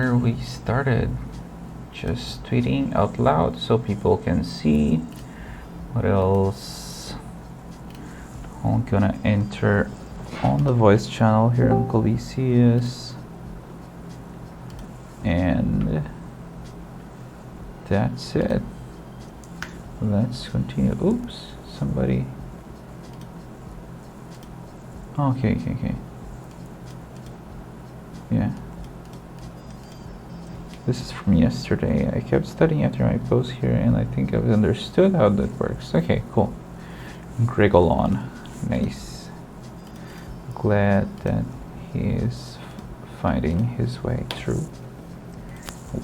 before we started, just tweeting out loud so people can see. What else? I'm gonna enter on the voice channel here on Coliseus, and that's it. Let's continue. Oops, somebody. Okay. Yeah. This is from yesterday. I kept studying after my post here, and I think I've understood how that works. Okay, cool. Gregolon. Nice. Glad that he is finding his way through.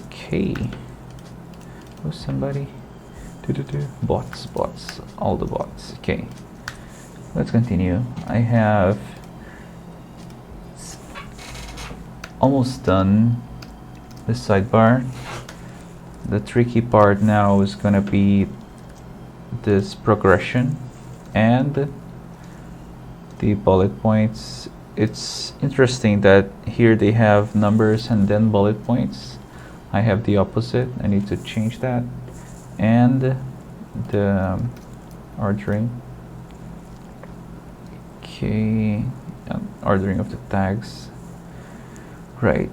Okay. Oh, somebody. Bots. All the bots. Okay. Let's continue. I have almost done the sidebar. The tricky part now is gonna be this progression and the bullet points. It's interesting that here they have numbers and then bullet points. I have the opposite. I need to change that. And the ordering. Okay, ordering of the tags. Right.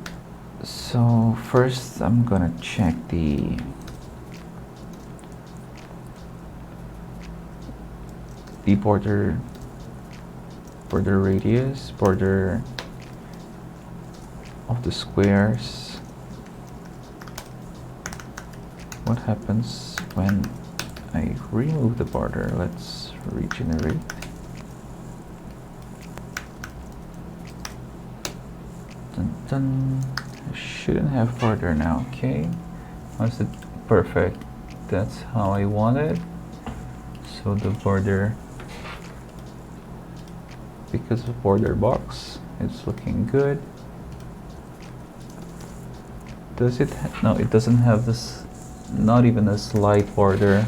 So first I'm gonna check the border radius, border of the squares. What happens when I remove the border? Let's regenerate. Dun. I shouldn't have border now. Okay, was it perfect? That's how I want it. So the border, because of border box, it's looking good. Does it? No, it doesn't have this. Not even a slight border.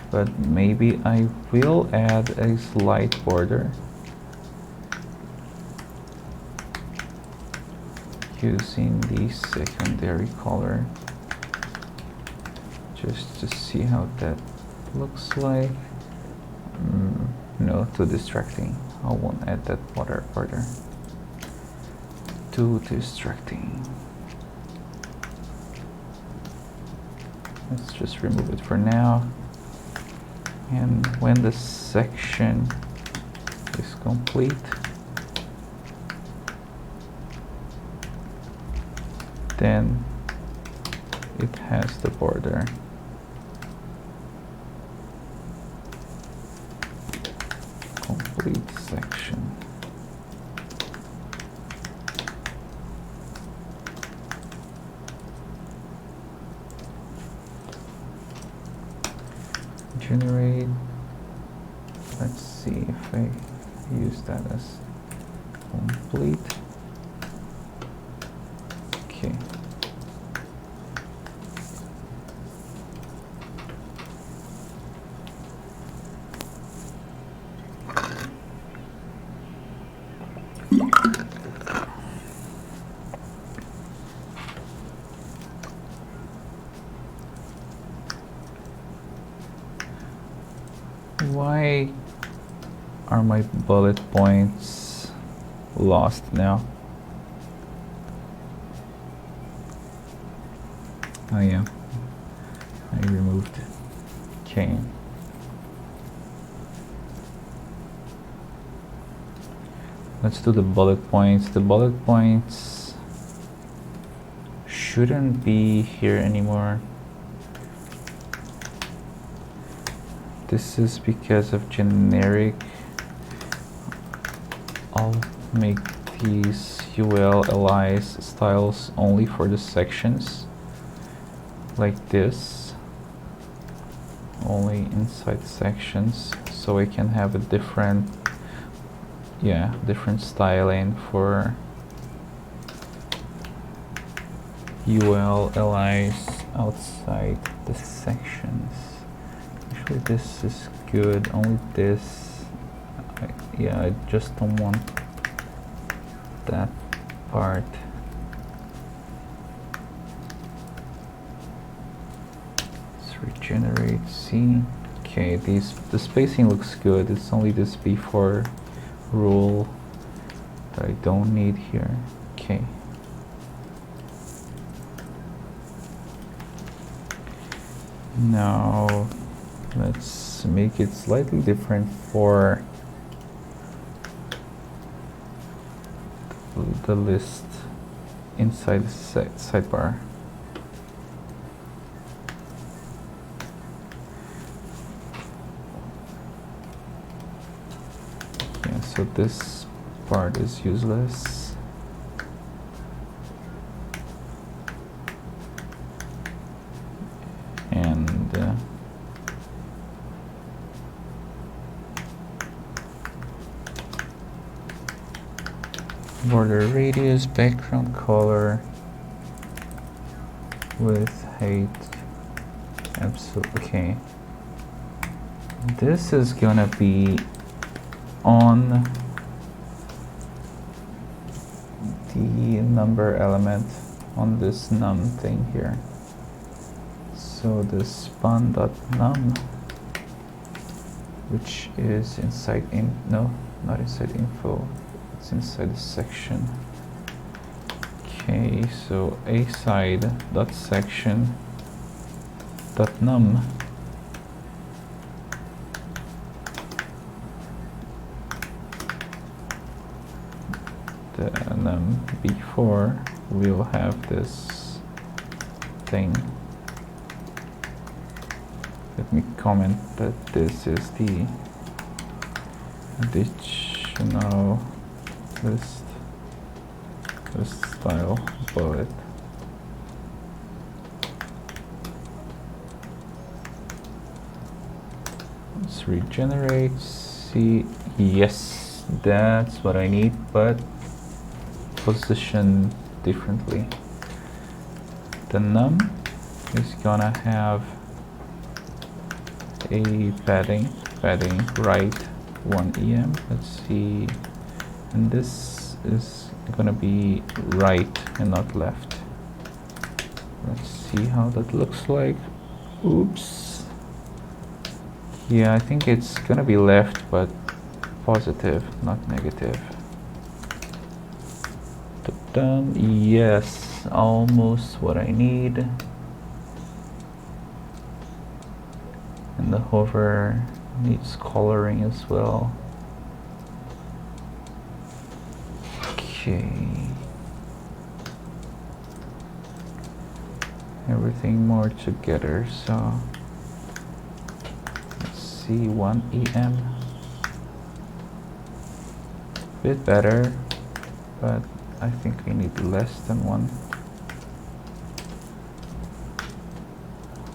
But maybe I will add a slight border using the secondary color, just to see how that looks like. No, too distracting. I won't add that border. Too distracting. Let's just remove it for now. And when the section is complete, then it has the border. Complete section. Generate. Let's see if I use that as complete. Okay. Why are my bullet points lost now? Oh yeah, I removed chain. Let's do the bullet points. The bullet points shouldn't be here anymore. This is because of generic. I'll make these UL-LIs styles only for the sections, like this, only inside sections, so we can have a different styling for UL-LIs outside the sections. Actually, this is good. Only this. I just don't want that part. regenerate, see. Okay, the spacing looks good. It's only this before rule that I don't need here. Okay. Now let's make it slightly different for the list inside the sidebar. Yeah, so this part is useless. And border radius, background color, width, height, absolute. Okay, this is gonna be on the number element on this num thing here. So the span.num, which is inside not inside info, it's inside the section. Okay, so a side dot section dot num the num before we'll have this thing. Let me comment that this is the additional list style bullet. Let's regenerate, see, yes, that's what I need, but position differently. The num is gonna have a padding right 1 em. Let's see, and this is gonna be right and not left. Let's see how that looks like. Oops. Yeah, I think it's gonna be left, but positive, not negative. Yes, almost what I need. And the hover needs coloring as well. Okay. Everything more together, so let's see, 1 em. Bit better, but I think I need less than 1.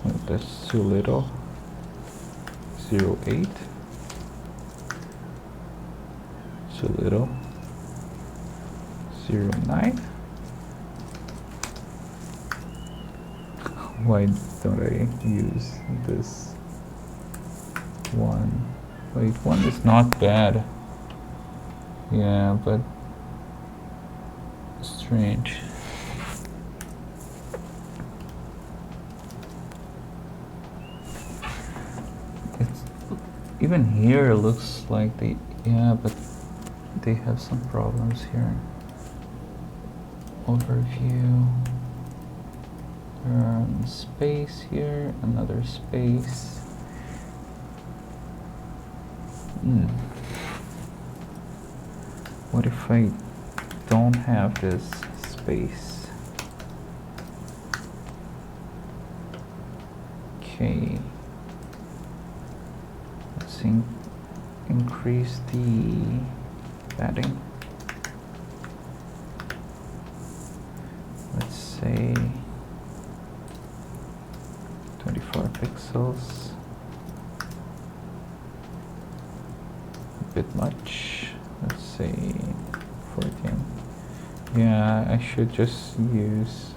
Oh, that's too little. 0.8. Too little. 0.9. Why don't I use this 1? Wait, 1 is not bad. Yeah, but strange. It's even here looks like but they have some problems here. Overview. Space here, another space. What if I don't have this space? Okay. Let's increase the padding. Let's say 24 pixels. A bit much. Let's say 14. Yeah, I should just use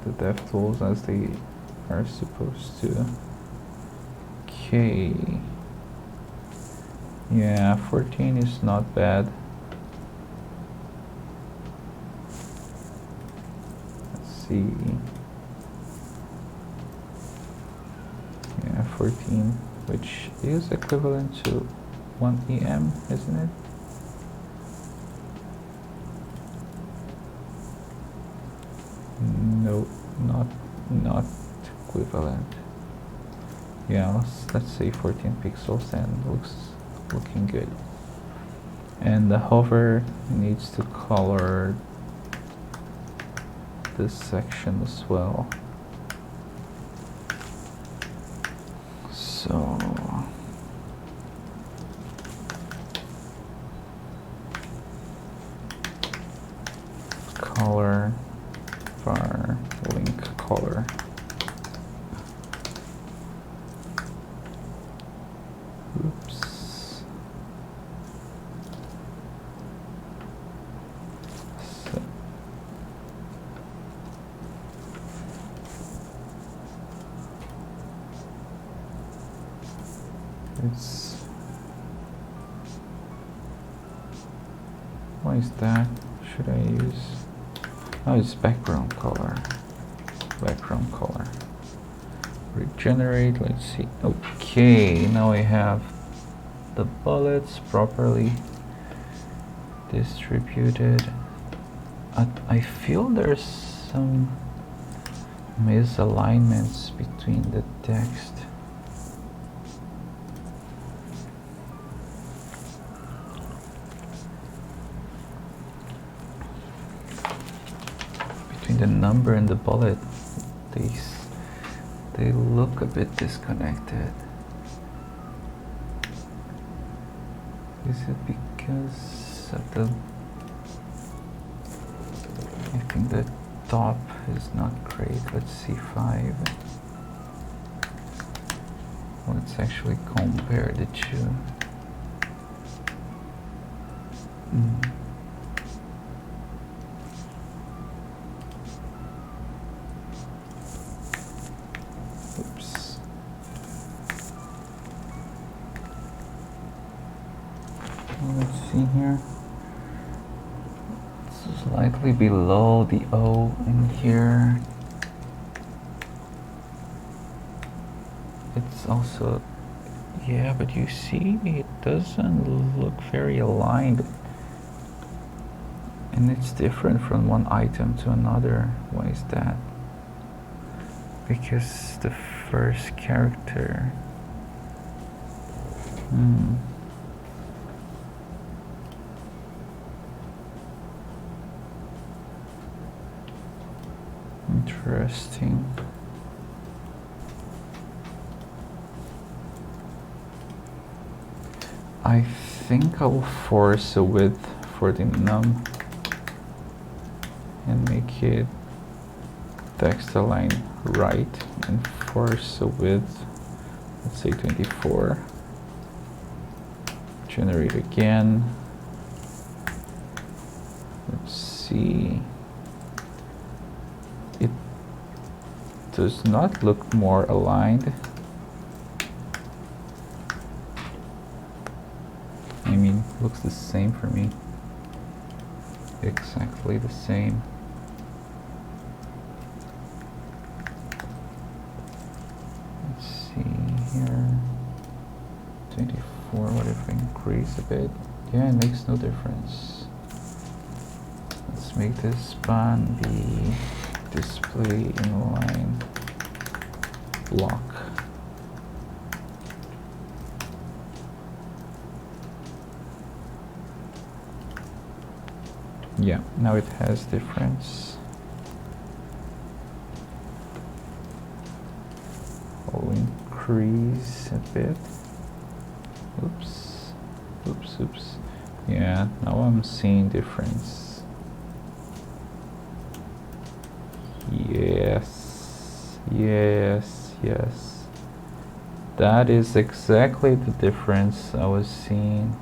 the dev tools as they are supposed to. Okay. Yeah, 14 is not bad. Let's see. 14, which is equivalent to 1 EM, isn't it? No, not equivalent. Yeah, let's say 14 pixels, and looking good. And the hover needs to color this section as well. So color var link color. Oops. So why is that? Should I use? Oh, it's background color. Background color. Regenerate. Let's see. Okay, now I have the bullets properly distributed. I feel there's some misalignments between the text. Between the number and the bullet, they look a bit disconnected. Is it because of the... I think the top is not great. Let's see, 5. Let's actually compare the two. Oops. Let's see here. Slightly below the O in here. It's also, yeah, but you see, it doesn't look very aligned. And it's different from one item to another. Why is that? Because the first character. Interesting. I think I'll force a width for the num and make it text align right, and force a width, let's say 24. Generate again. Let's see. It does not look more aligned. I mean, looks the same for me. Exactly the same. Let's see here. 24, what if I increase a bit? Yeah, it makes no difference. Let's make this span be display inline block. Yeah, now it has difference. I'll increase a bit. Oops, oops, oops. Yeah, now I'm seeing difference. Yes, yes, yes. That is exactly the difference I was seeing.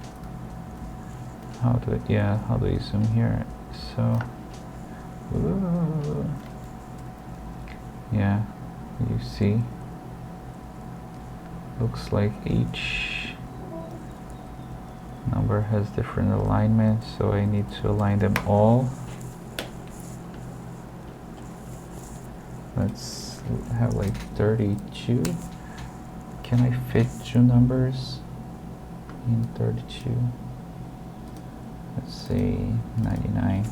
How do I zoom here? So, yeah, you see, looks like each number has different alignments, so I need to align them all. Let's have like 32 Can I fit two numbers in 32? Let's say 99.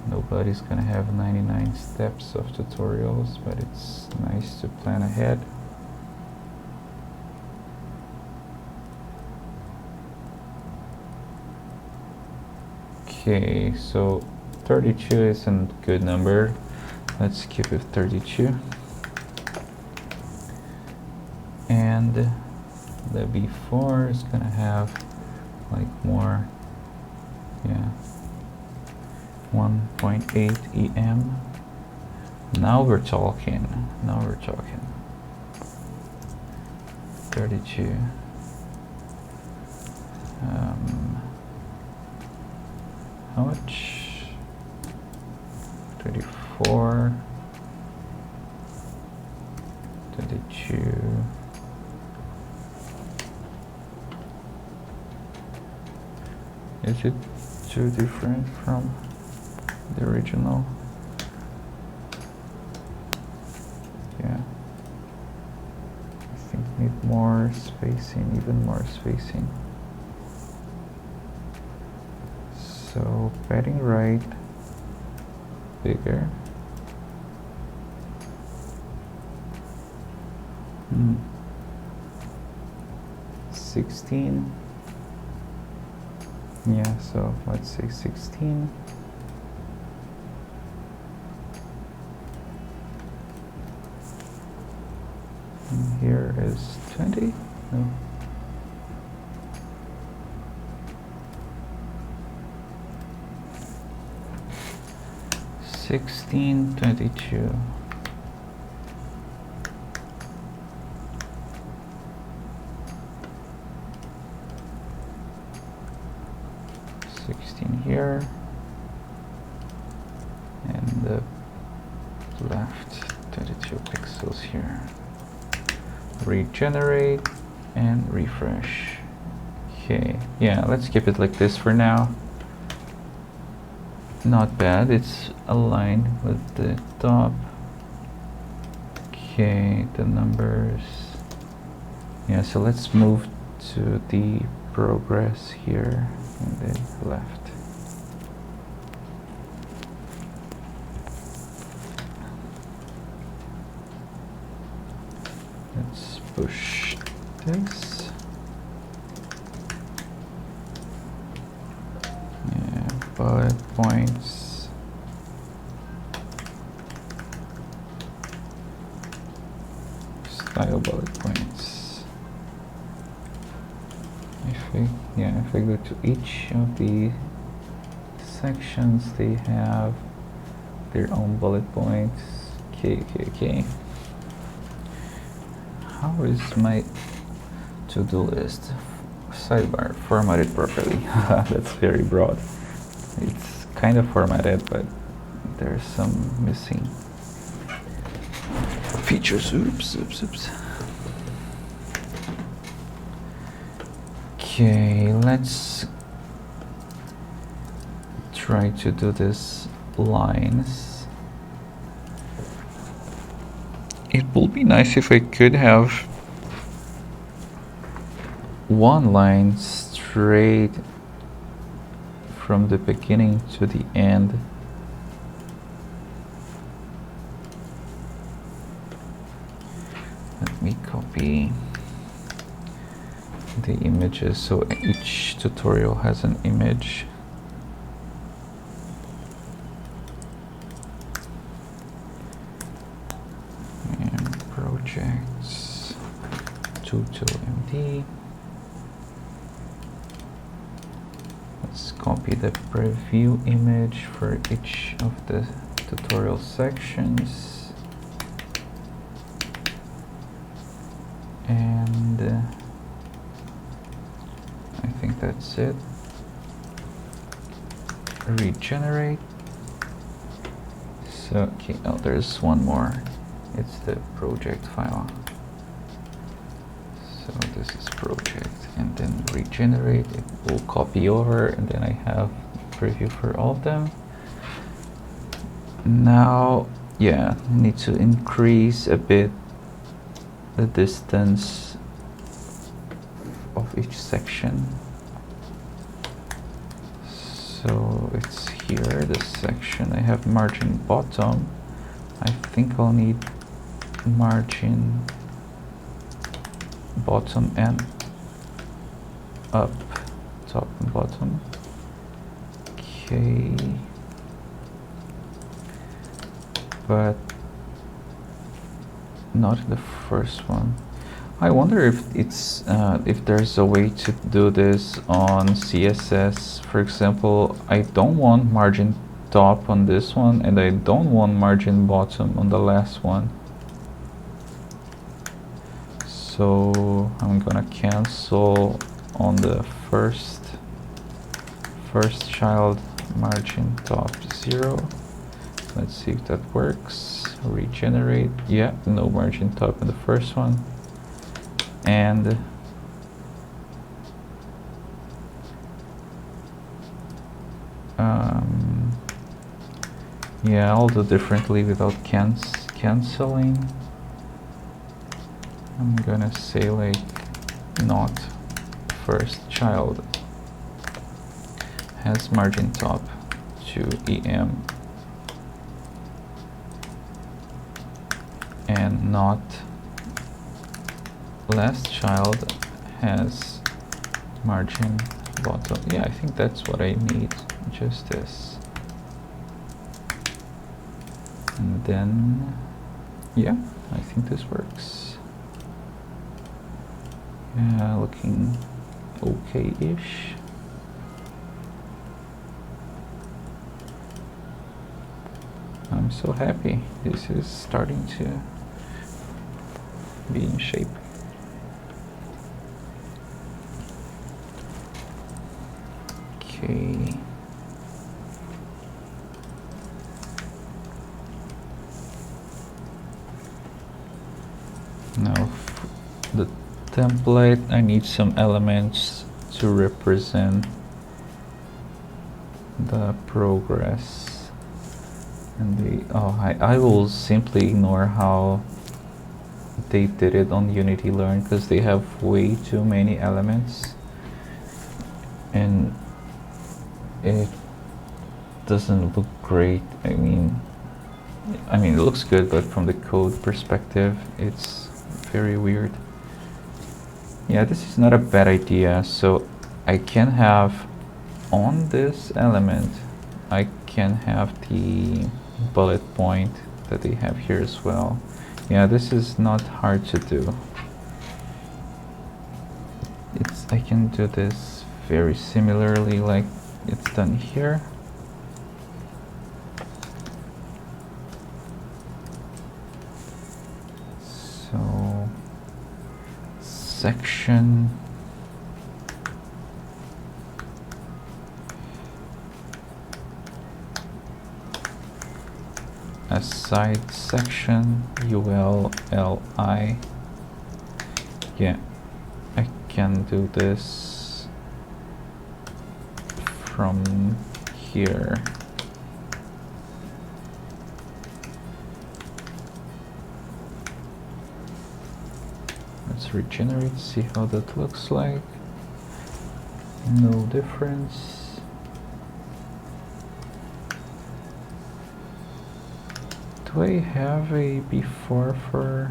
Nobody's gonna have 99 steps of tutorials, but it's nice to plan ahead. Okay, so 32 isn't a good number. Let's keep it 32. And the B4 is gonna have like more, yeah, 1.8 EM. Now we're talking. 32. How much? 34. 32. Is it too different from the original? Yeah. I think need more spacing, even more spacing. So padding right, bigger. 16. Yeah, so let's say 16. And here is 20. No. 16, 22. Here and the left 22 pixels here. Regenerate and refresh. Okay, yeah, let's keep it like this for now. Not bad, it's aligned with the top. Okay, the numbers. Yeah, so let's move to the progress here and then left. Let's push this. Yeah, bullet points. Style bullet points. If I go to each of the sections, they have their own bullet points. Okay. How is my to-do list? Sidebar formatted properly. That's very broad. It's kind of formatted, but there's some missing features. Oops. Okay, let's try to do this lines. It would be nice if I could have one line straight from the beginning to the end. Let me copy the images so each tutorial has an image. Projects 22MD. Let's copy the preview image for each of the tutorial sections, and I think that's it. Regenerate. So okay, oh, there's one more. It's the project file. So this is project, and then regenerate. It will copy over, and then I have preview for all of them. Now, yeah, I need to increase a bit the distance of each section. So it's here, this section. I have margin bottom. I think I'll need margin bottom and up, top and bottom. Okay, but not the first one. I wonder if it's if there's a way to do this on CSS. For example, I don't want margin top on this one, and I don't want margin bottom on the last one. So I'm gonna cancel on the first child margin top 0. Let's see if that works. Regenerate. Yeah, no margin top in the first one. And yeah, I'll do differently without canceling. I'm gonna say like not first child has margin top to EM and not last child has margin bottom. Yeah, I think that's what I need, just this. And then, yeah, I think this works. Yeah, looking okay-ish. I'm so happy. This is starting to be in shape. Okay. Now the template, I need some elements to represent the progress. And I will simply ignore how they did it on Unity Learn because they have way too many elements and it doesn't look great. I mean it looks good, but from the code perspective it's very weird. Yeah, this is not a bad idea. So I can have on this element, I can have the bullet point that they have here as well. Yeah, this is not hard to do. I can do this very similarly like it's done here. So section, a side section, ULLI. Yeah, I can do this from here. Let's regenerate, see how that looks like. No difference. Do I have a before for...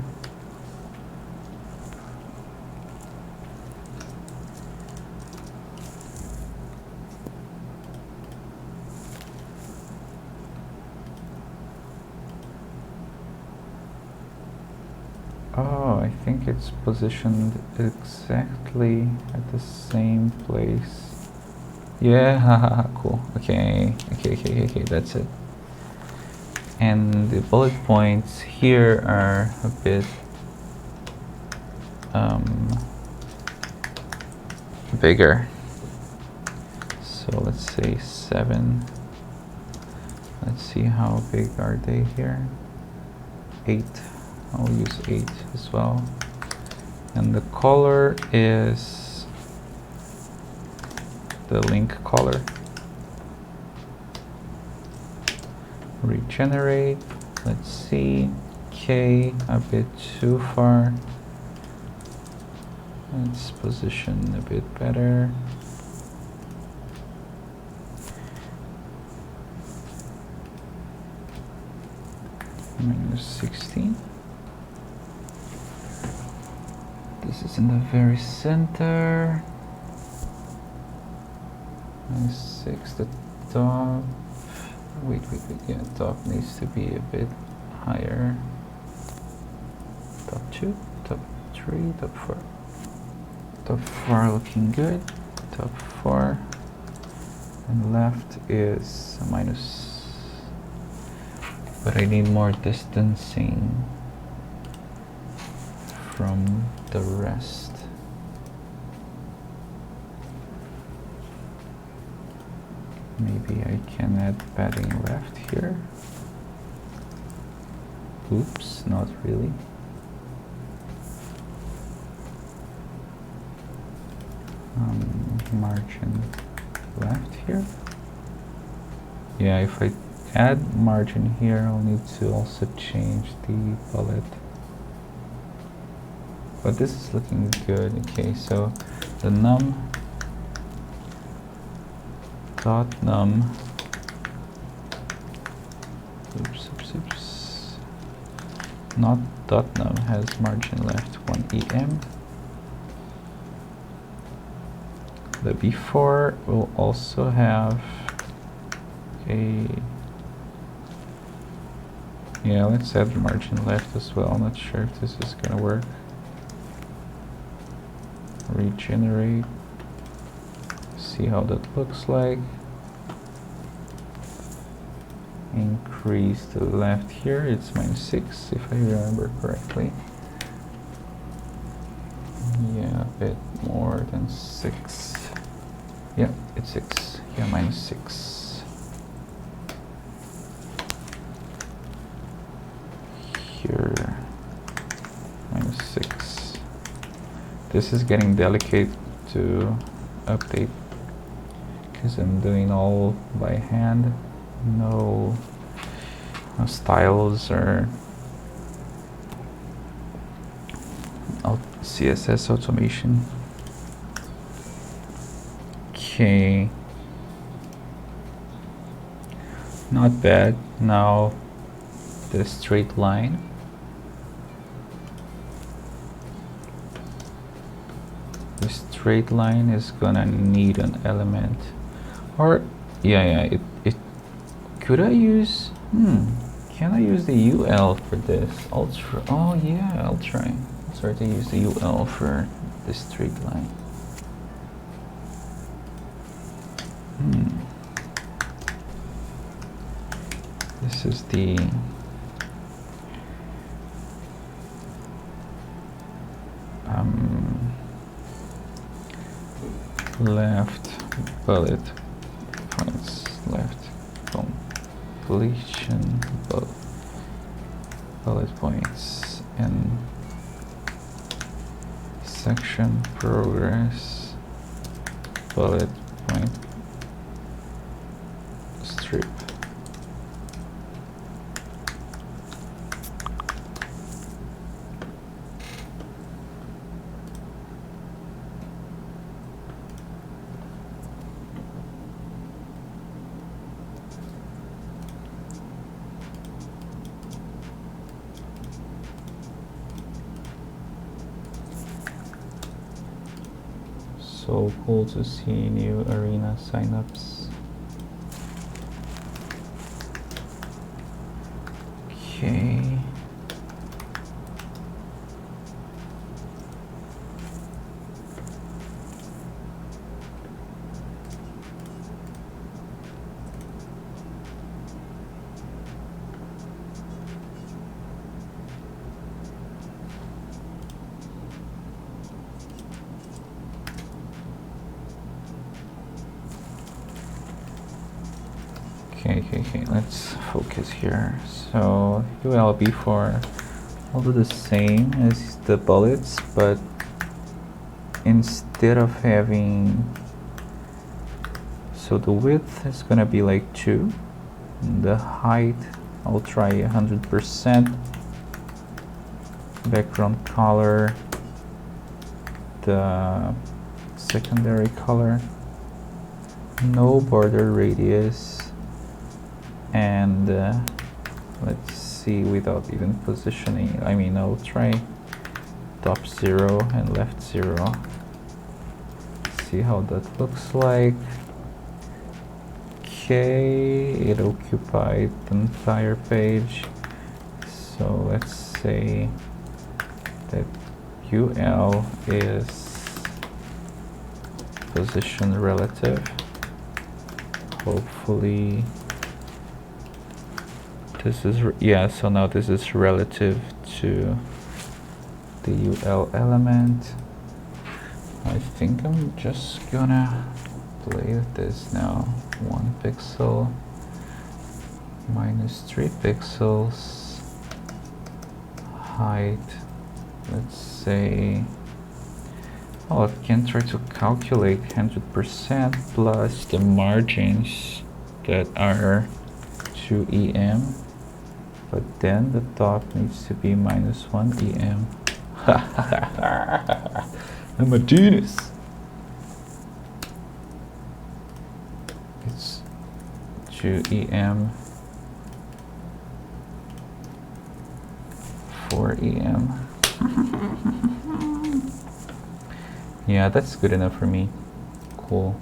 Oh, I think it's positioned exactly at the same place. Yeah, haha, cool. Okay, that's it. And the bullet points here are a bit bigger. So let's say 7. Let's see how big are they here. 8. I'll use 8 as well. And the color is the link color. Regenerate. Let's see. K, a bit too far. Let's position a bit better. -16. This is in the very center. -6. The top. Wait. Yeah, top needs to be a bit higher. Top 2, top 3, top 4. Top 4 looking good. Top 4. And left is a minus. But I need more distancing from the rest. Maybe I can add padding left here. Oops, not really. Margin left here. Yeah, if I add margin here, I'll need to also change the bullet. But this is looking good. Okay, so the num dot num. Oops. Not dot num has margin left 1 em. The before will also have a. Yeah, let's add margin left as well. Not sure if this is gonna work. Regenerate. See how that looks like. Increase the left here. It's -6 if I remember correctly. Yeah, a bit more than 6. Yeah, it's 6. Yeah, -6. Here, -6. This is getting delicate to update because I'm doing all by hand. No styles or CSS automation. Okay, not bad. Now the straight line. The straight line is gonna need an element, or yeah, it could I use, can I use the UL for this? Oh yeah, I'll try to use the UL for this straight line. This is the left bullet points, left completion bullet points, and section progress bullet point strip. So cool to see new arena signups. Okay. Okay, let's focus here. So UL before, I'll do the same as the bullets, but instead of having, so the width is gonna be like 2, the height I'll try 100%, background color the secondary color, no border radius, and let's see, without even positioning, I mean, I'll try top 0 and left 0. See how that looks like. Okay, it occupied the entire page. So let's say that UL is position relative. Hopefully this is, yeah, so now this is relative to the UL element. I think I'm just gonna play with this now. 1 pixel minus 3 pixels height. Let's say, oh, I can try to calculate 100% plus the margins that are 2 EM, but then the top needs to be minus 1 EM. I'm a genius. It's 2 EM, 4 EM. Yeah, that's good enough for me. Cool.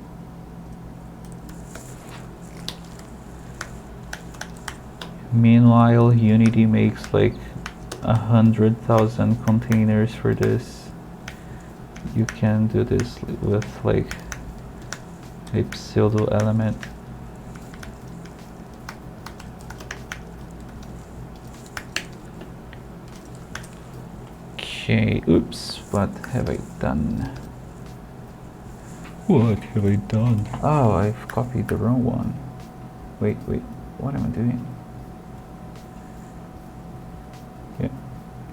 Meanwhile, Unity makes like 100,000 containers for this. You can do this with like a pseudo element. Okay, oops, what have I done? What have I done? Oh, I've copied the wrong one. Wait, what am I doing?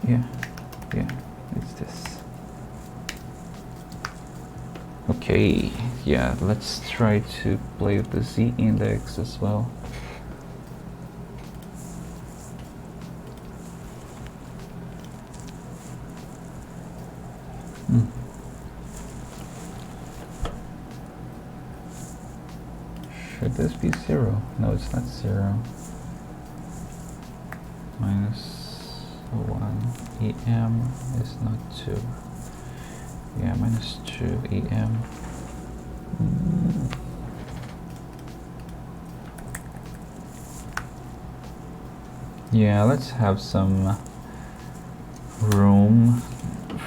Yeah, it's this. Okay, yeah, let's try to play with the Z index as well. Should this be 0? No, it's not 0. Minus 1 EM is not 2. Yeah, minus 2 EM. Yeah, let's have some room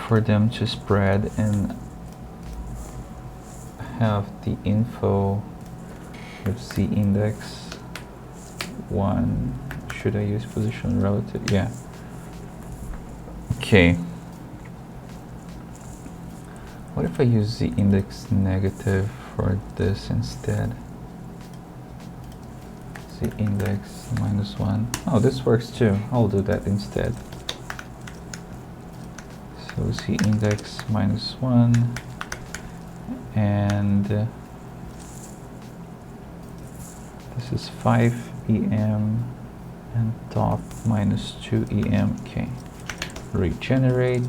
for them to spread and have the info with Z index 1. Should I use position relative? Yeah. Okay. What if I use Z index negative for this instead? Z index minus 1. Oh, this works too. I'll do that instead. So Z index minus 1 and this is 5 EM and top minus 2 EM. Okay, regenerate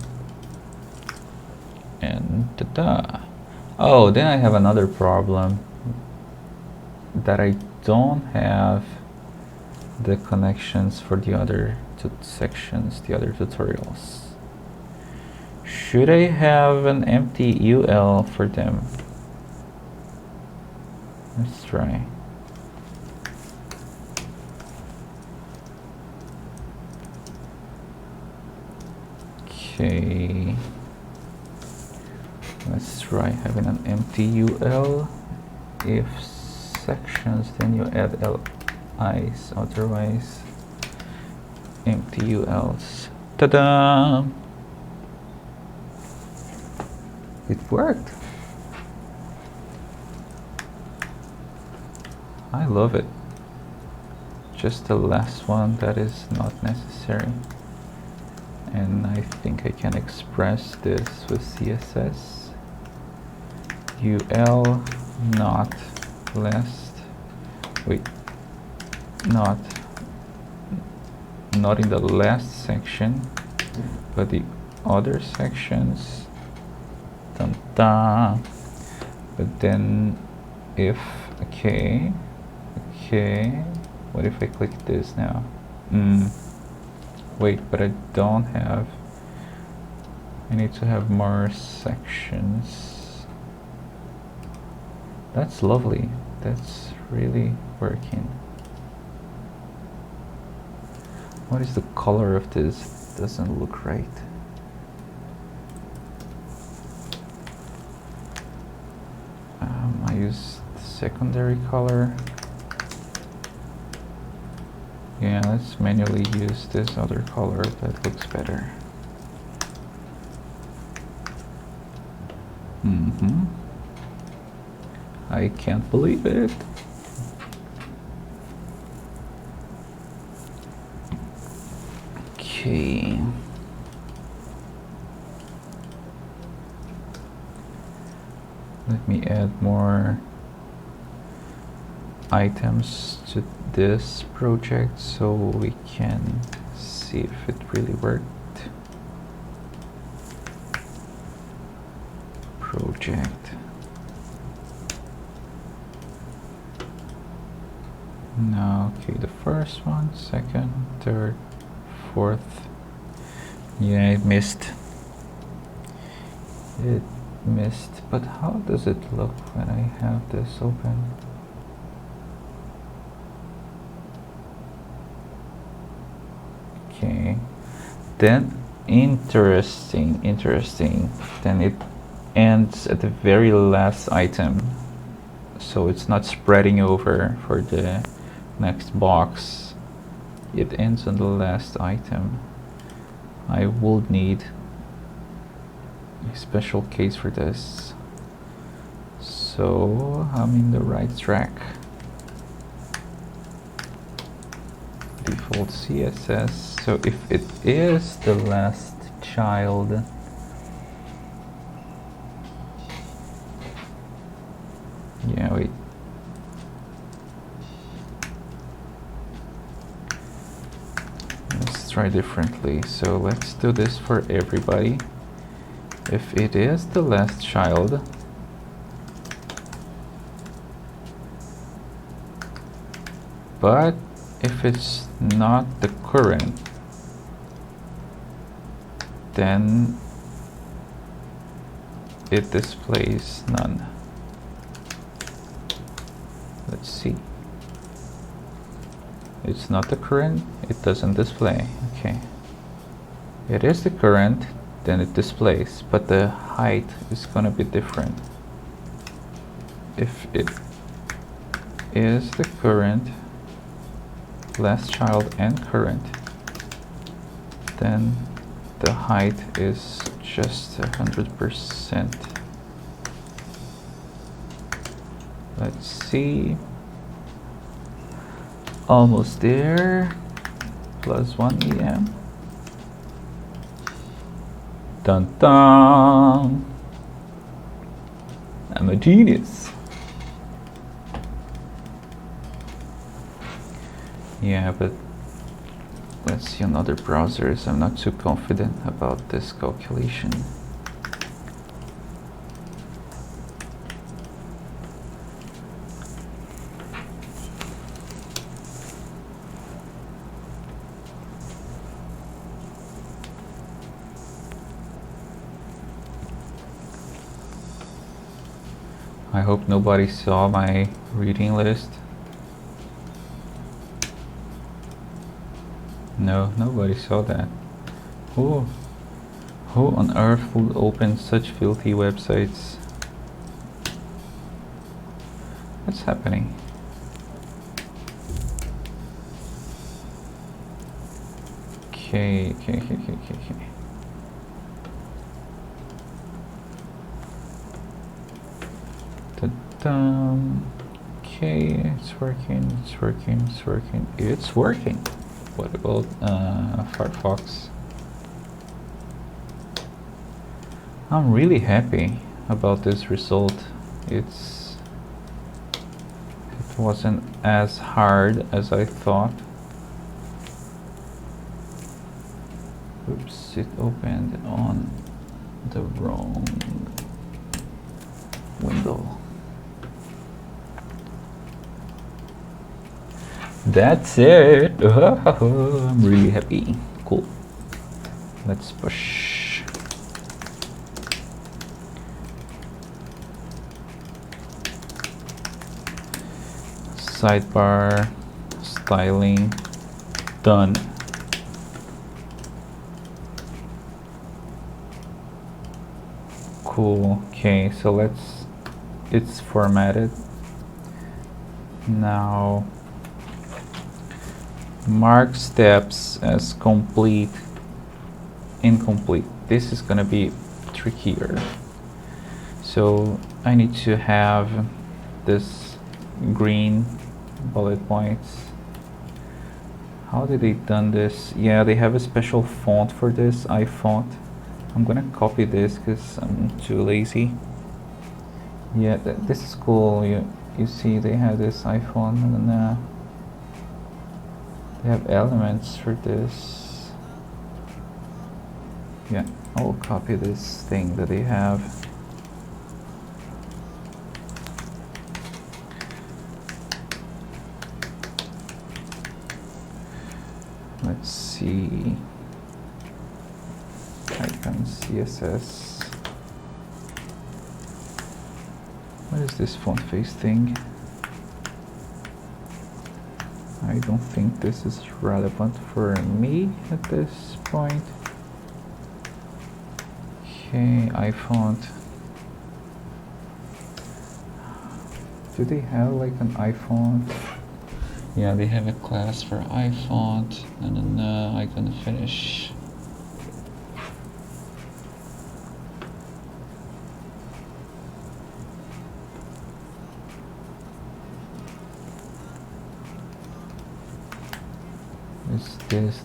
and ta-da. Oh, then I have another problem that I don't have the connections for the other two sections, the other tutorials. Should I have an empty UL for them? Let's try. Okay, let's try having an empty UL. If sections, then you add LIs, otherwise empty ULs. Ta-da! It worked. I love it. Just the last one that is not necessary. And I think I can express this with CSS. UL not last. Wait, not in the last section, but the other sections Dun, dun. But then if, okay, what if I click this now? Wait, but I don't have, I need to have more sections. That's lovely. That's really working. What is the color of this? Doesn't look right. I use the secondary color. Yeah, let's manually use this other color. That looks better. I can't believe it. Okay. Let me add more items to this project so we can see if it really worked. Project. No, okay, the first one, second, third, fourth. Yeah, it missed. It missed, but how does it look when I have this open? Okay, then interesting. Then it ends at the very last item, so it's not spreading over for the next box. It ends on the last item. I will need a special case for this, so I'm in the right track. Default CSS. So if it is the last child, yeah, wait. Let's try differently. So let's do this for everybody. If it is the last child, but if it's not the current, then it displays none. Let's see. It's not the current, it doesn't display. Okay. It is the current, then it displays, but the height is gonna be different. If it is the current, last child and current, then the height is just 100%. Let's see. Almost there. +1 EM. Dun dun. I'm a genius. Yeah, but let's see on other browsers. I'm not too confident about this calculation. I hope nobody saw my reading list. No, nobody saw that. Who on earth would open such filthy websites? What's happening? Okay. Okay, it's working. What about Firefox? I'm really happy about this result. It wasn't as hard as I thought. Oops, it opened on the wrong window. That's it. I'm really happy. Cool. Let's push. Sidebar, styling, done. Cool. Okay, so it's formatted. Now mark steps as complete, incomplete. This is gonna be trickier. So I need to have this green bullet points. How did they done this? Yeah, they have a special font for this, iFont. I'm gonna copy this because I'm too lazy. Yeah, this is cool. You see they have this iPhone and they have elements for this. Yeah, I'll copy this thing that they have. Let's see. Icon CSS. What is this font face thing? I don't think this is relevant for me at this point. Okay, iFont. Do they have like an iFont? Yeah, they have a class for iFont, and then I'm gonna finish.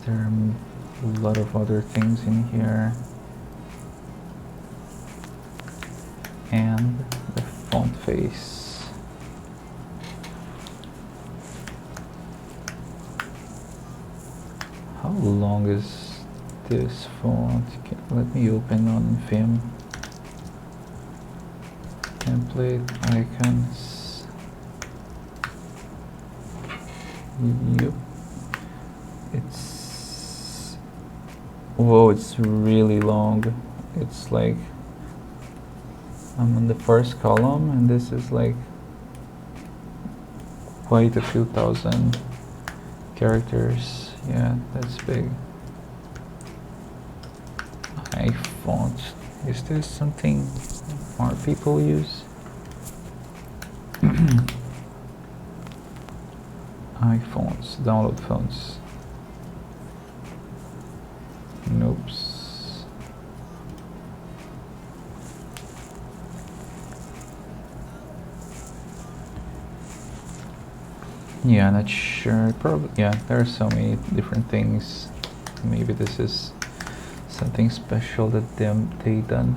There are a lot of other things in here, and the font face. How long is this font? Let me open on Vim. Template, icons. Yep. Whoa, it's really long. It's like I'm on the first column and this is like quite a few thousand characters. Yeah, that's big. iFont. Is this something more people use? iPhones, download phones. Nope. Yeah, not sure. Probably, yeah, there are so many different things. Maybe this is something special that they done.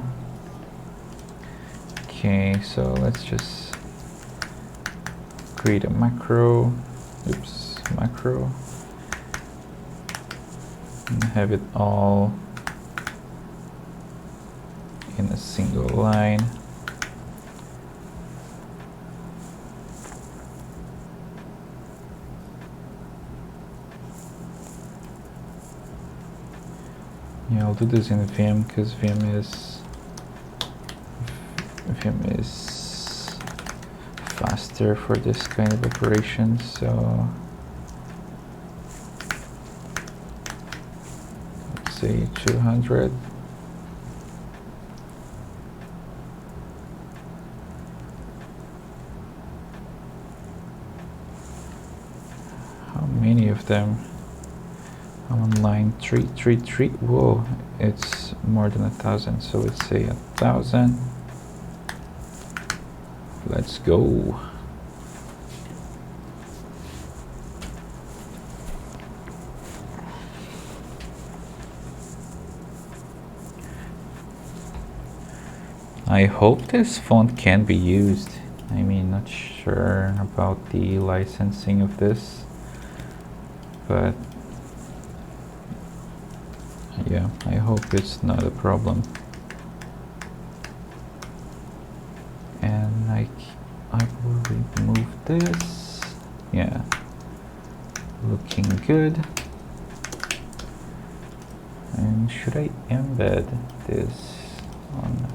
Okay, so let's just create a macro. Oops, macro. And have it all in a single line. Yeah, I'll do this in Vim because Vim is faster for this kind of operation. So let's say 200. How many of them? I'm on line 333. Whoa, it's more than 1,000. So let's say 1,000. Let's go. I hope this font can be used. I mean, not sure about the licensing of this, but yeah, I hope it's not a problem. And good. And should I embed this on?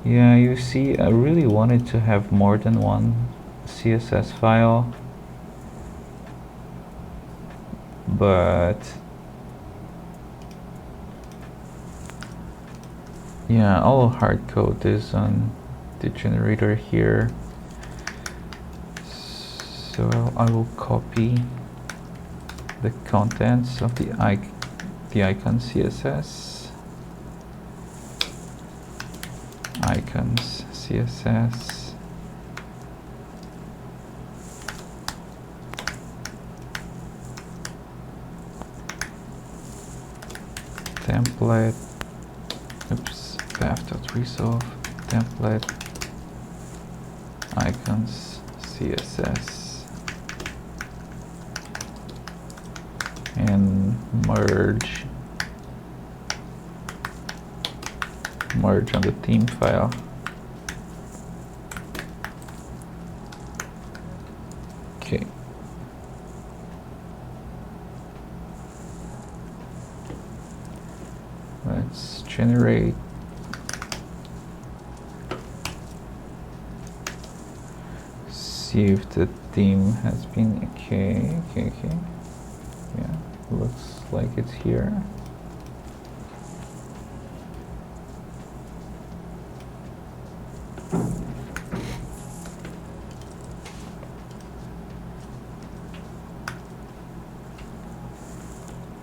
Yeah, you see, I really wanted to have more than one CSS file, but yeah, I'll hard code this on the generator here. So I will copy the contents of the icon CSS, icons CSS, template, oops, path.resolve, template, icons CSS, and merge on the theme file. Okay. Let's generate see if the theme has been okay. Yeah, looks like it's here.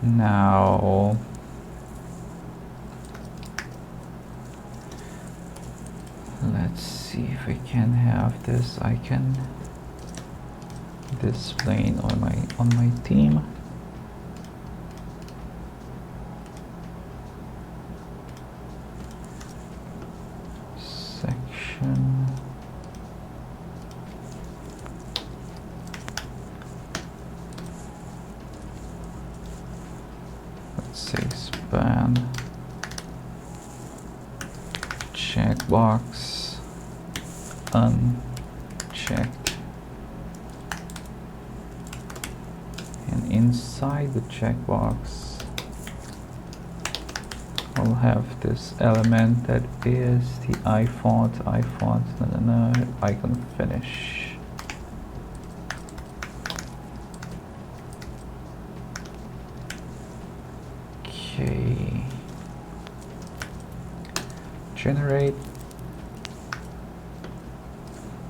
Now let's see if I can have this icon displaying on my theme. Section. Let's say span. Checkbox unchecked, and inside the checkbox I'll have this element that is the ifont, icon finish. Okay. Generate.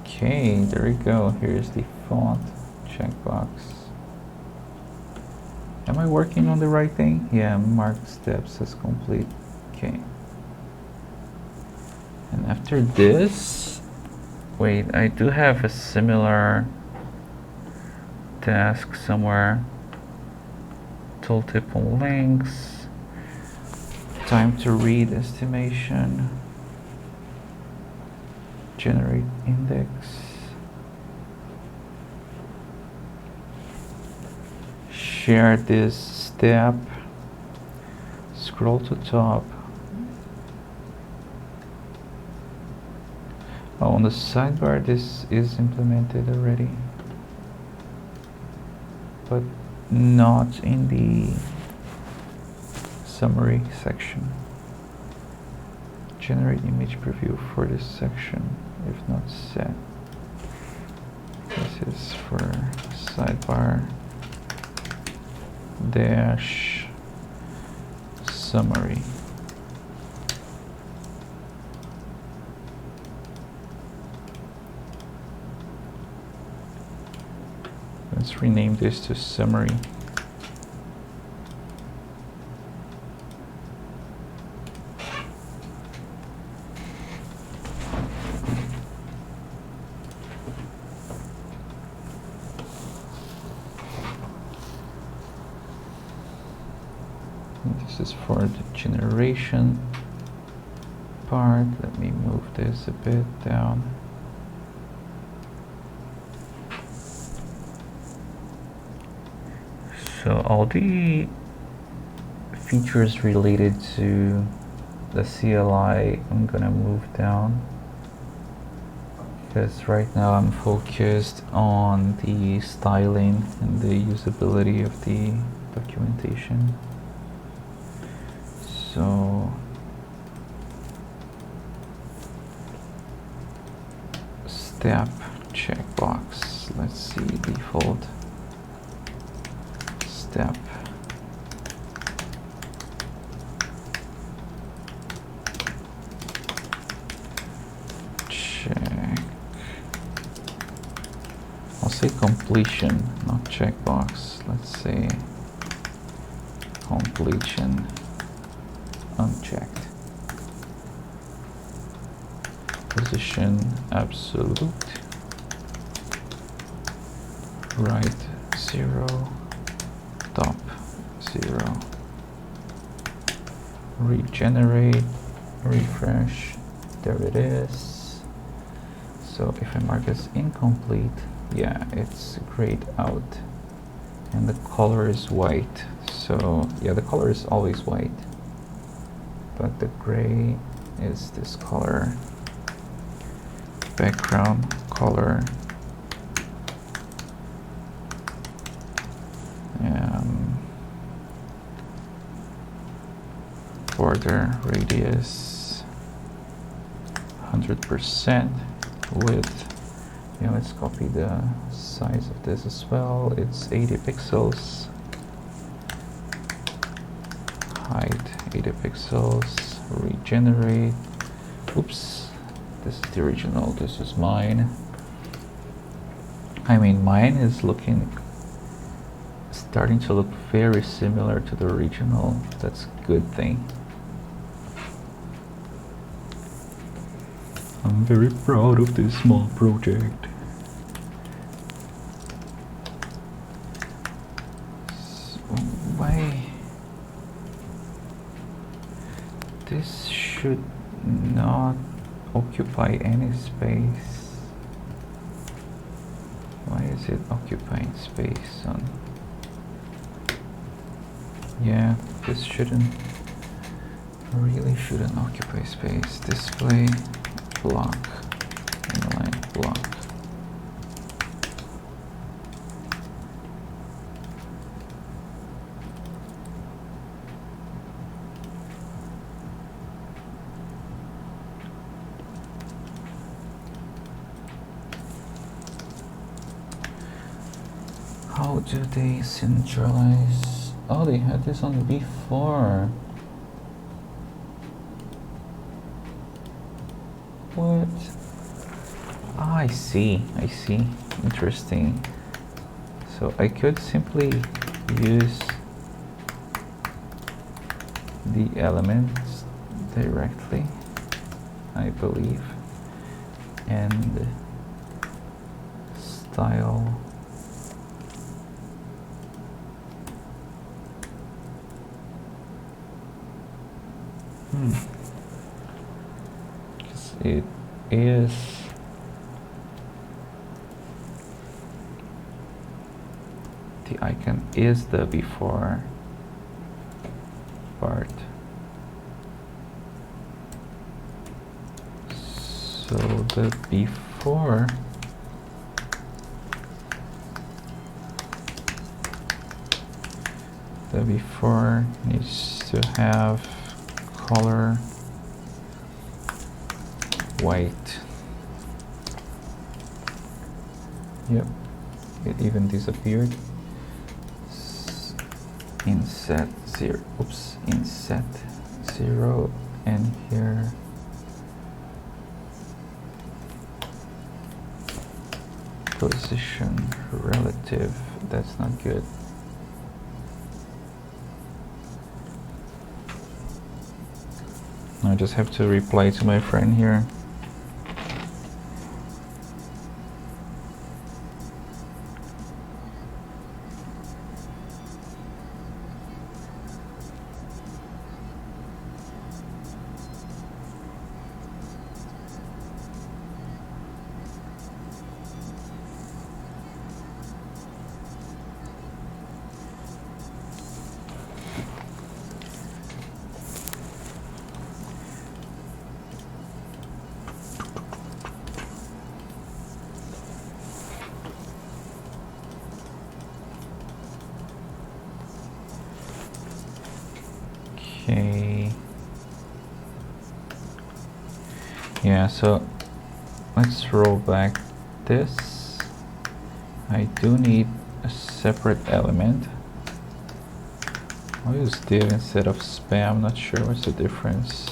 Okay, there we go. Here's the font checkbox. Am I working on the right thing? Yeah, mark steps as complete. Okay. And after this, wait, I do have a similar task somewhere. Tooltip on links. Time to read estimation. Generate index. Share this step. Scroll to top. Oh, on the sidebar this is implemented already, but not in the summary section. Generate image preview for this section if not set. This is for sidebar dash summary. Let's rename this to summary. This is for the generation part. Let me move this a bit down. So all the features related to the CLI I'm gonna move down. because right now I'm focused on the styling and the usability of the documentation. So step checkbox, let's see, default step. Check. I'll say completion, not checkbox. Let's say completion unchecked. Position absolute. Right 0. Top 0. Regenerate. Refresh. There it is. So if I mark as incomplete, yeah, it's grayed out. And the color is white. So yeah, the color is always white. But the gray is this color. Background color. Border radius 100% width. Yeah, let's copy the size of this as well. It's 80 pixels. Height 80 pixels. Regenerate. Oops, this is the original. This is mine. I mean, mine is starting to look very similar to the original. That's a good thing. I'm very proud of this small project. So, why? This should not occupy any space. Why is it occupying space on? Yeah, this really shouldn't occupy space. Display block, inline block. How do they centralize? Oh, they had this on before. What? Ah, I see. Interesting. So I could simply use the elements directly, I believe, and style. It is the icon is the before part. So the before needs to have color white. Yep, it even disappeared. Inset 0. Oops, inset 0, and here position relative. That's not good. I just have to reply to my friend here. Okay. Yeah, so let's roll back this. I do need a separate element. I'll use div instead of spam, not sure what's the difference.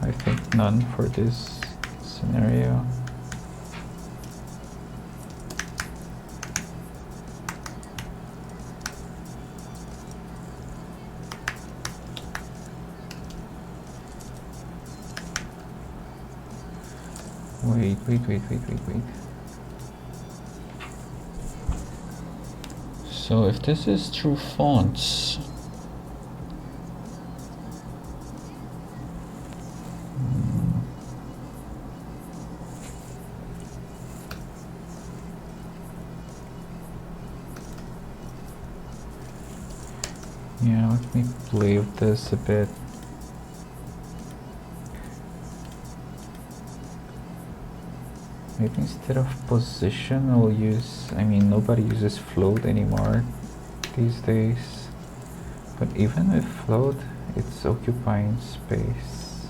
I think none for this scenario. Wait. So if this is true fonts, yeah, let me play with this a bit. Maybe instead of position, I'll use, I mean, nobody uses float anymore these days. But even with float, it's occupying space.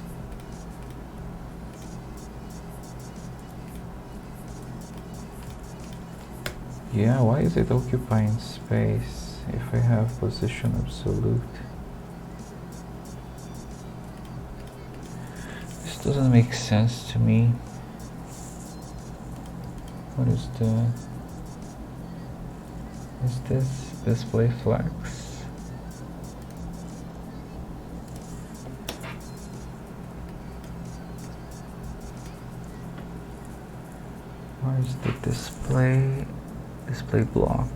Yeah, why is it occupying space if I have position absolute? This doesn't make sense to me. What is this display flex? Where is the display block?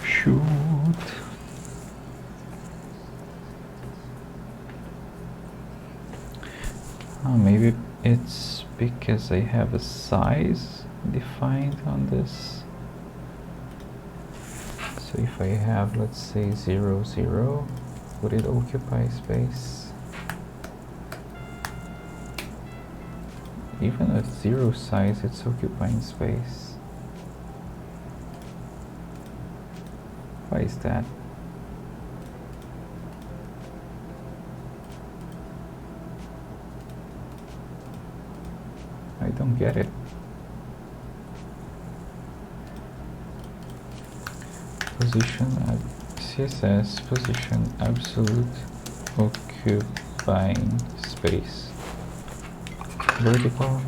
Shoot. Maybe it's because I have a size defined on this. So if I have, let's say 0, 0, would it occupy space? Even at 0 size, it's occupying space. Why is that? I don't get it. Position at CSS position absolute occupying space. Vertical.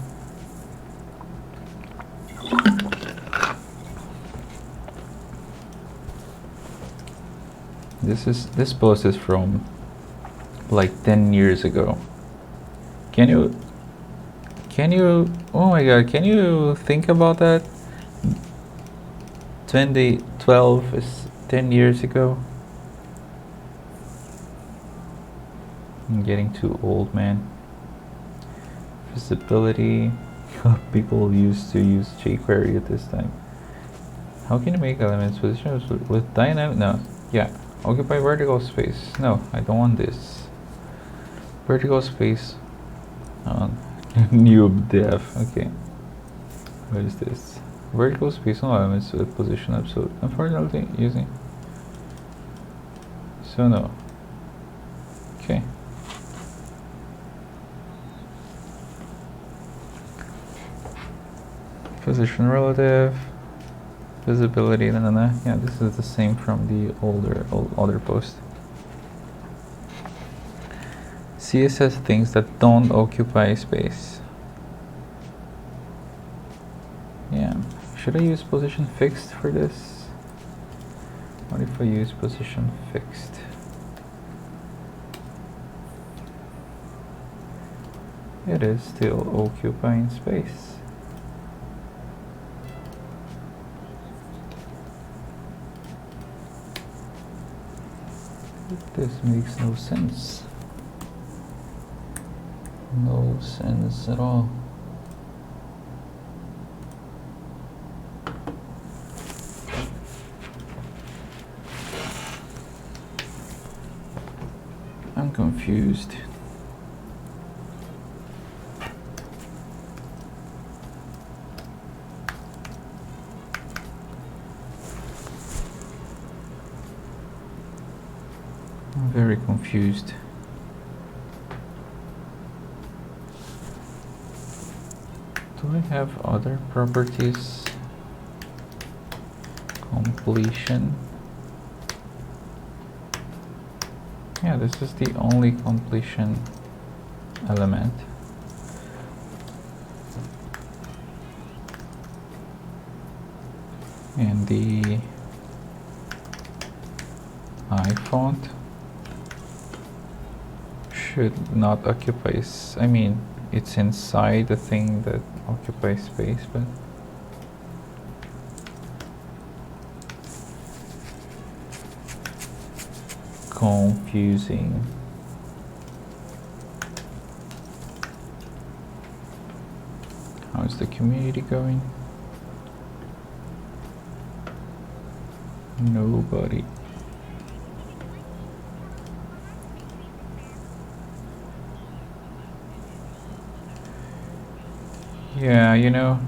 This post is from like 10 years ago. Can you, oh my god, can you think about that? 2012 is 10 years ago. I'm getting too old, man. Visibility. People used to use jQuery at this time. How can you make elements position with dynamic? No, yeah. Occupy vertical space. No, I don't want this. Vertical space on new dev. Okay. What is this? Vertical space on elements with position absolute. Unfortunately, using. So no. Okay. Position relative. Visibility. Yeah, this is the same from the older post. CSS things that don't occupy space. Yeah. Should I use position fixed for this? What if I use position fixed? It is still occupying space. This makes no sense. No sense at all. I'm confused. very confused. Do I have other properties? Completion. Yeah, this is the only completion element. And the I font should not occupy, I mean, it's inside the thing that occupies space, but confusing. How's the community going? Nobody. Yeah, you know,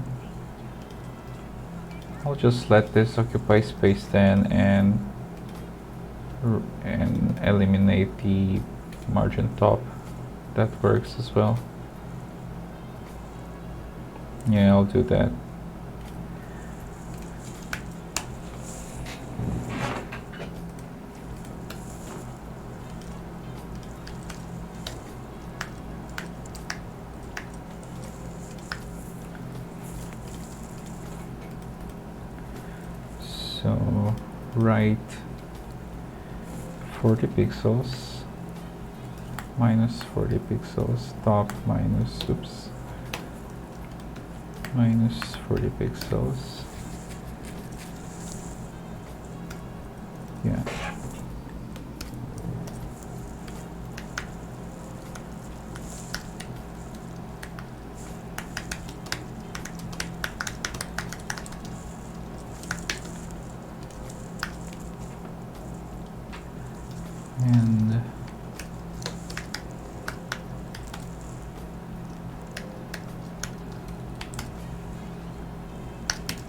I'll just let this occupy space then and eliminate the margin top. That works as well. Yeah, I'll do that. So right 40 pixels minus 40 pixels, top minus, oops, minus 40 pixels. Yeah. And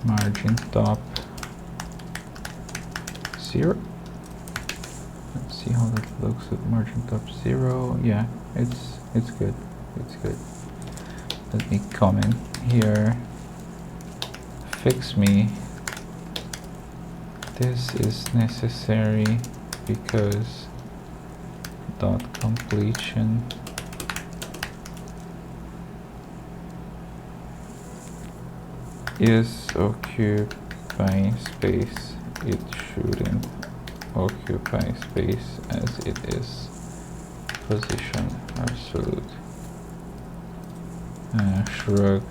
margin top 0. Let's see how that looks with margin top 0. Yeah, it's good. It's good. Let me comment here. Fix me. This is necessary because dot completion is occupying space. It shouldn't occupy space as it is position absolute. Shrug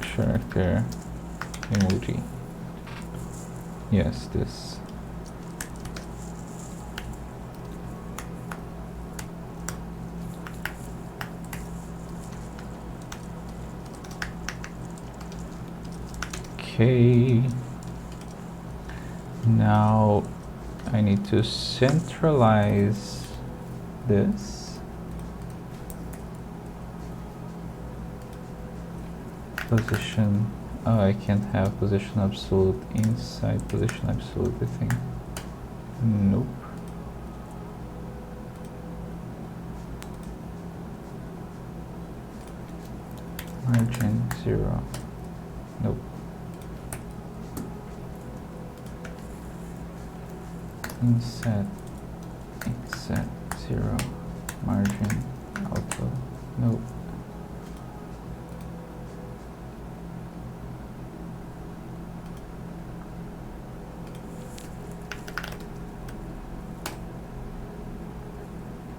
character emoji. Yes, this. Okay, now I need to centralize this. Position, oh, I can't have position absolute inside position absolute, I think. Nope. Margin 0. Nope. Inset 0. Margin auto. Nope.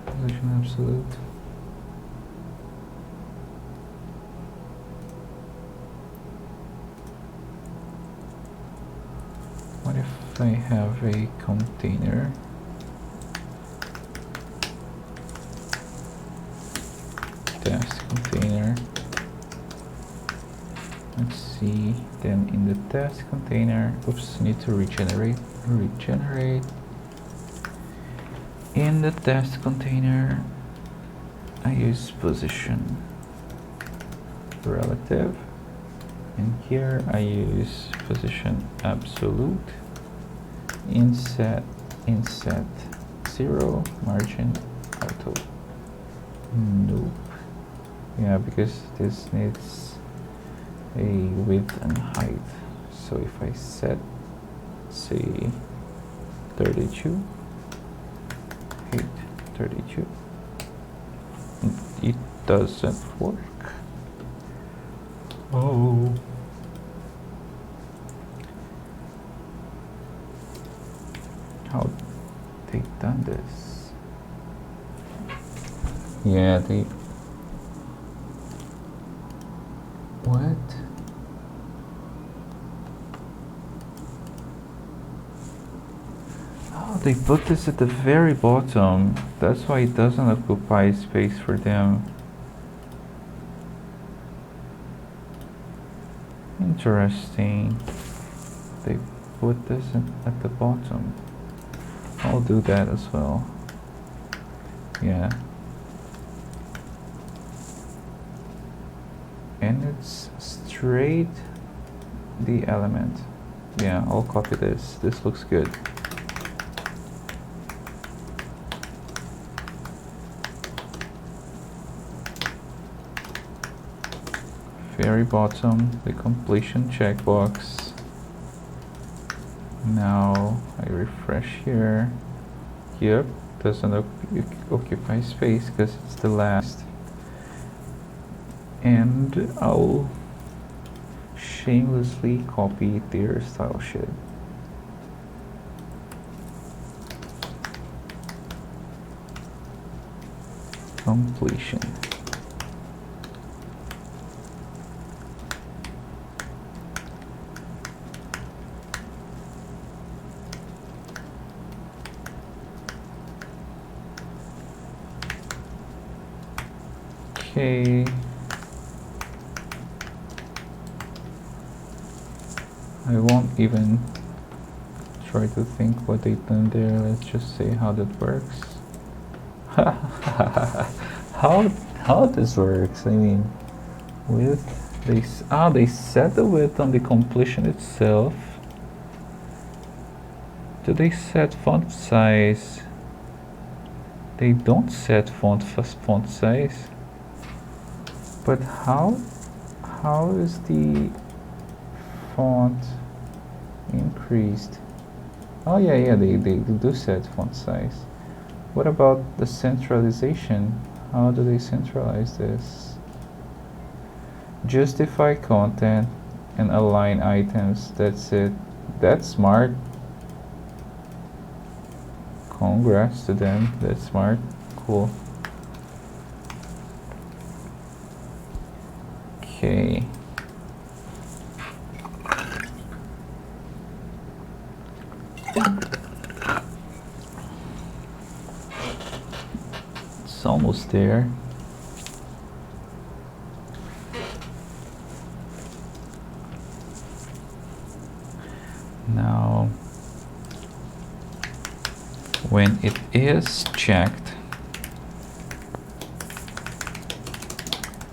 Position absolute. What if I have a container? Test container. Let's see. Then in the test container, oops, need to regenerate. In the test container, I use position relative. And here I use position absolute. Inset inset 0 margin auto. Nope. Yeah, because this needs a width and height. So if I set, say, 32, height 32, it doesn't work. Oh. How they done this? Yeah, they. What? Oh, they put this at the very bottom. That's why it doesn't occupy space for them. Interesting. They put this at the bottom. I'll do that as well. Yeah. And it's straight the element. Yeah, I'll copy this. This looks good. Very bottom, the completion checkbox. Now I refresh here. Yep, doesn't occupy space because it's the last. And I'll shamelessly copy their style sheet. Completion. Okay. I won't even try to think what they've done there. Let's just say how that works. how this works? I mean, width. They set the width on the completion itself. Do they set font size? They don't set font size. But how is the font increased? Oh yeah, they do set font size. What about the centralization? How do they centralize this? Justify content and align items. That's it. That's smart. Congrats to them. That's smart. Cool. Okay. It's almost there. Now, when it is checked,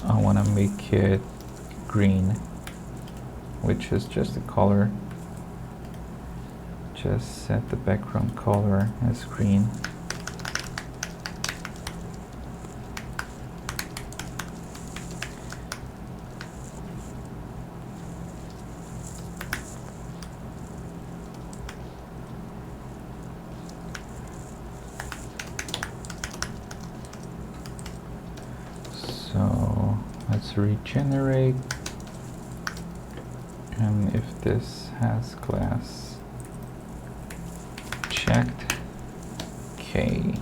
I want to make it green, which is just the color. Just set the background color as green. So let's regenerate, and if this has class checked, okay.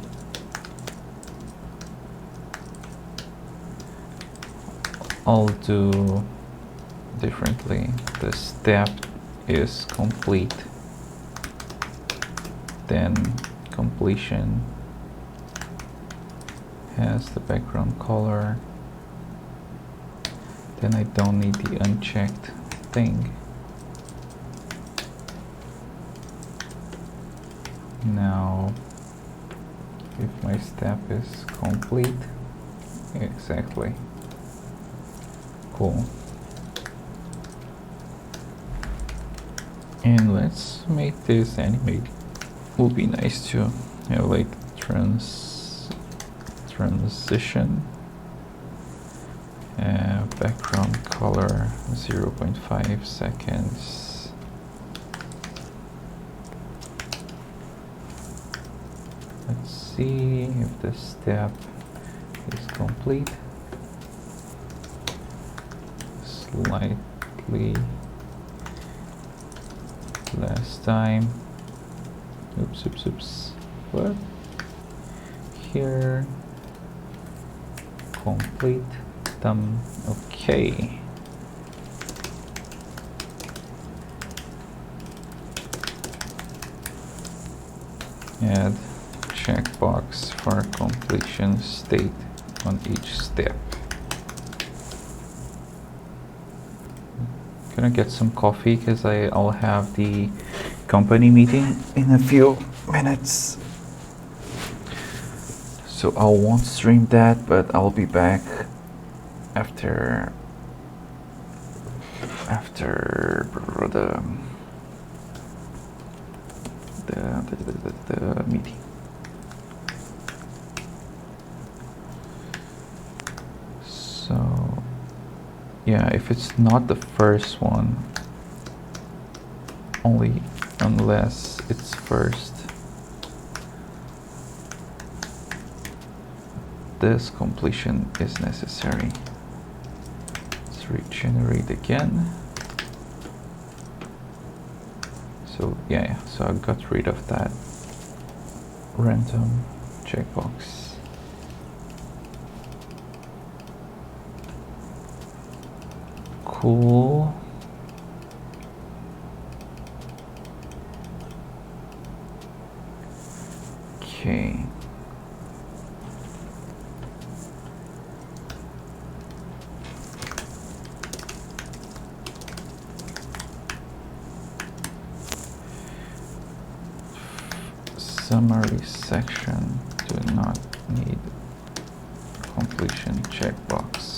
I'll do differently. The step is complete, then completion has the background color. Then I don't need the unchecked thing. Now, if my step is complete, exactly. Cool. And let's make this animate. Would be nice to have like transition, background color 0.5 seconds. Let's see if this step is complete. Slightly less time. Oops. What? Here. Complete. Done. Okay. Add checkbox for completion state on each step. Gonna get some coffee because I'll have the company meeting in a few minutes. So I won't stream that, but I'll be back after the meeting. So yeah, if it's not the first one, only unless it's first, this completion is necessary. Let's regenerate again. So yeah, so I got rid of that random checkbox. Cool. Okay. Summary section do not need completion checkbox.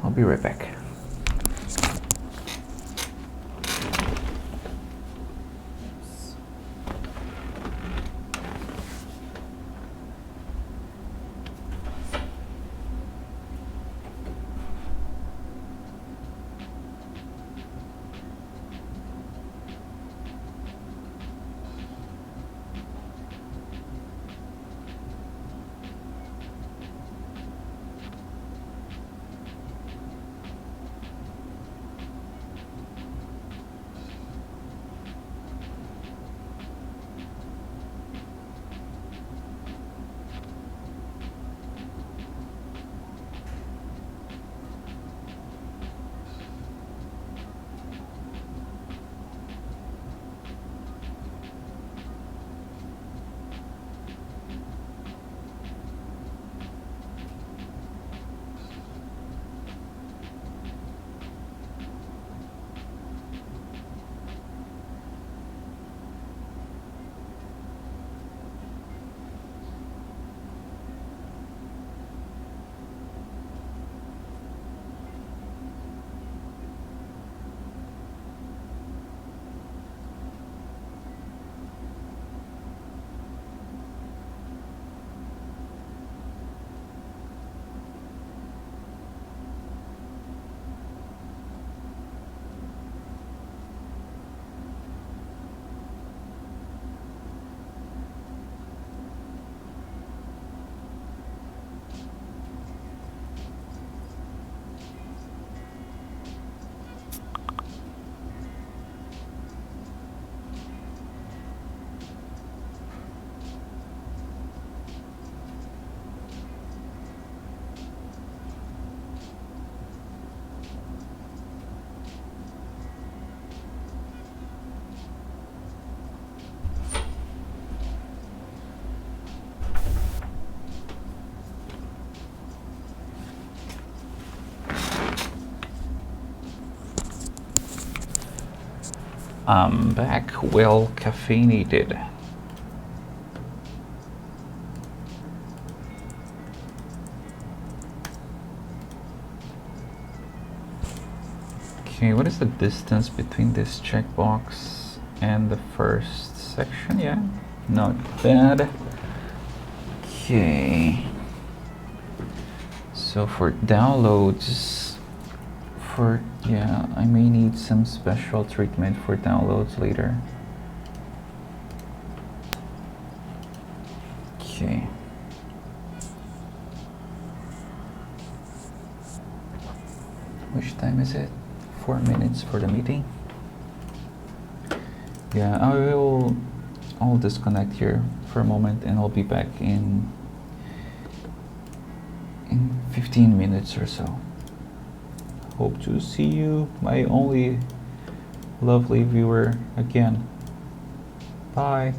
I'll be right back. I'm back, well caffeinated. Okay, what is the distance between this checkbox And the first section, yeah, not bad. Okay. So for downloads, I may need some special treatment for downloads later. Okay. Which time is it? 4 minutes for the meeting. Yeah, I'll disconnect here for a moment and I'll be back in 15 minutes or so. Hope to see you, my only lovely viewer, again. Bye.